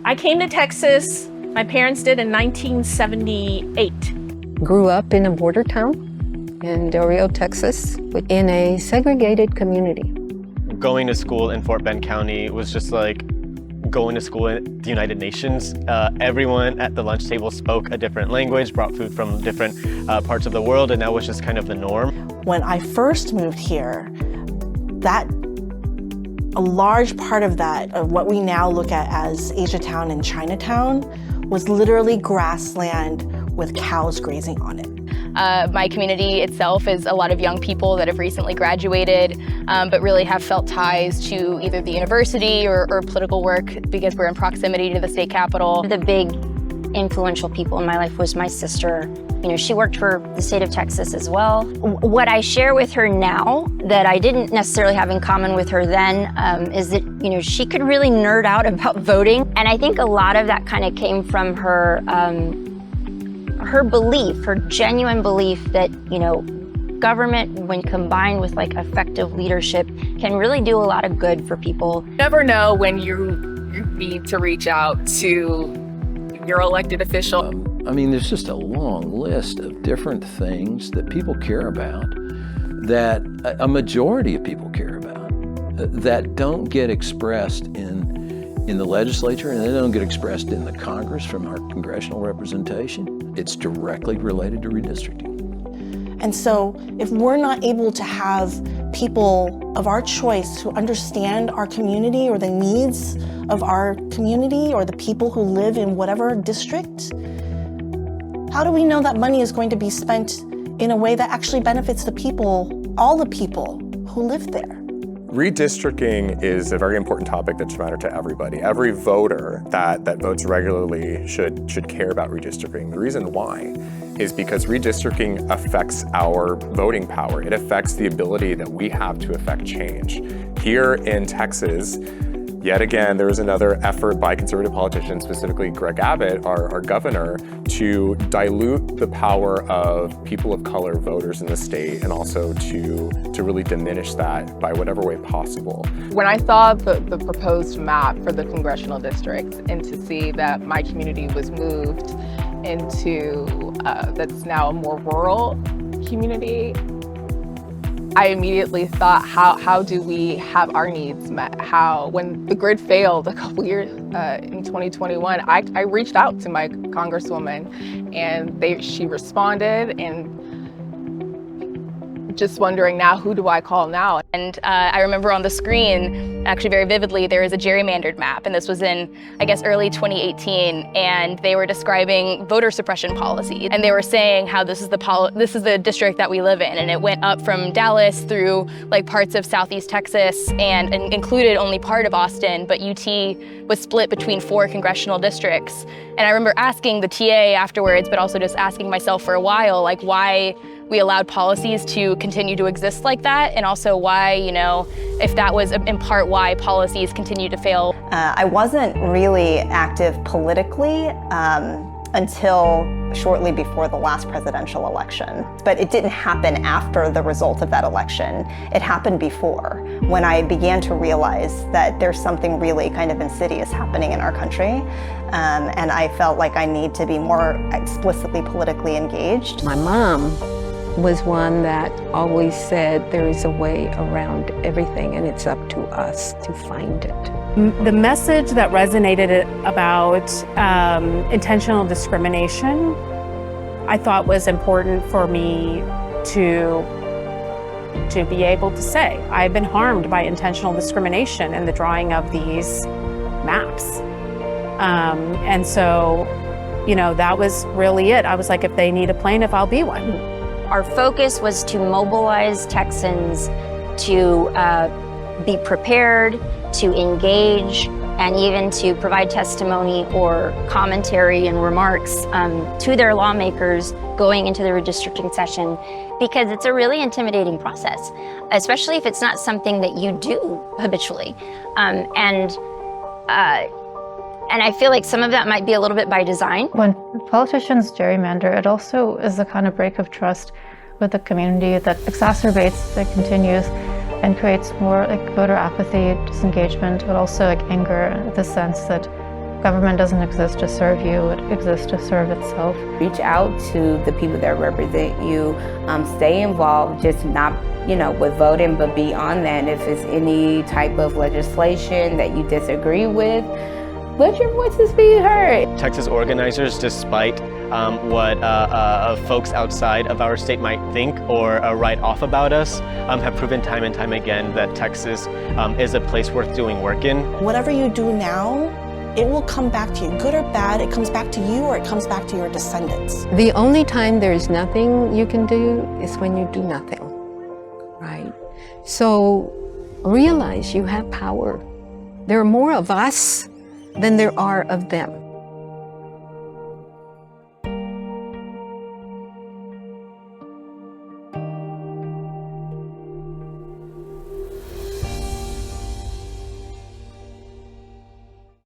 I came to Texas, my parents did, in 1978. Grew up in a border town in Del Rio, Texas, in a segregated community. Going to school in Fort Bend County was just like going to school in the United Nations. Everyone at the lunch table spoke a different language, brought food from different parts of the world, and that was just kind of the norm. When I first moved here, a large part of that, of what we now look at as Asiatown and Chinatown, was literally grassland with cows grazing on it. My community itself is a lot of young people that have recently graduated, but really have felt ties to either the university or political work because we're in proximity to the state capitol. The big influential people in my life was my sister. You know, she worked for the state of Texas as well. What I share with her now that I didn't necessarily have in common with her then is that, you know, she could really nerd out about voting. And I think a lot of that kind of came from her belief, her genuine belief that, you know, government, when combined with like effective leadership, can really do a lot of good for people. You never know when you need to reach out to your elected official. I mean, there's just a long list of different things that people care about, that a majority of people care about, that don't get expressed in the legislature, and they don't get expressed in the Congress from our congressional representation. It's directly related to redistricting. And so if we're not able to have people of our choice who understand our community or the needs of our community or the people who live in whatever district, how do we know that money is going to be spent in a way that actually benefits the people, all the people who live there? Redistricting is a very important topic that should matter to everybody. Every voter that votes regularly should care about redistricting. The reason why is because redistricting affects our voting power. It affects the ability that we have to affect change. Here in Texas, yet again, there is another effort by conservative politicians, specifically Greg Abbott, our governor, to dilute the power of people of color voters in the state, and also to really diminish that by whatever way possible. When I saw the proposed map for the congressional districts and to see that my community was moved into that's now a more rural community, I immediately thought, how do we have our needs met? When the grid failed a couple years in 2021, I reached out to my congresswoman, and she responded, and just wondering now, who do I call now? And I remember on the screen, actually very vividly, there was a gerrymandered map, and this was in, I guess, early 2018, and they were describing voter suppression policy, and they were saying how this is the district that we live in, and it went up from Dallas through like parts of Southeast Texas and included only part of Austin, but UT was split between 4 congressional districts. And I remember asking the TA afterwards, but also just asking myself for a while, like, why we allowed policies to continue to exist like that, and also why, you know, if that was in part why policies continue to fail. I wasn't really active politically until shortly before the last presidential election. But it didn't happen after the result of that election. It happened before, when I began to realize that there's something really kind of insidious happening in our country. And I felt like I need to be more explicitly politically engaged. My mom was one that always said there is a way around everything, and it's up to us to find it. The message that resonated about intentional discrimination, I thought was important for me to be able to say, I've been harmed by intentional discrimination in the drawing of these maps. And so, you know, that was really it. I was like, if they need a plaintiff, I'll be one. Our focus was to mobilize Texans to be prepared, to engage, and even to provide testimony or commentary and remarks to their lawmakers going into the redistricting session, because it's a really intimidating process, especially if it's not something that you do habitually. And I feel like some of that might be a little bit by design. When politicians gerrymander, it also is a kind of break of trust with the community that exacerbates, that continues, and creates more like voter apathy, disengagement, but also like anger, the sense that Government doesn't exist to serve you, it exists to serve itself. Reach out to the people that represent you. Stay involved, just not, with voting, but beyond that. If it's any type of legislation that you disagree with, let your voices be heard. Texas organizers, despite what folks outside of our state might think or write off about us, have proven time and time again that Texas is a place worth doing work in. Whatever you do now, it will come back to you. Good or bad, it comes back to you or it comes back to your descendants. The only time there's nothing you can do is when you do nothing, right? So realize you have power. There are more of us than there are of them.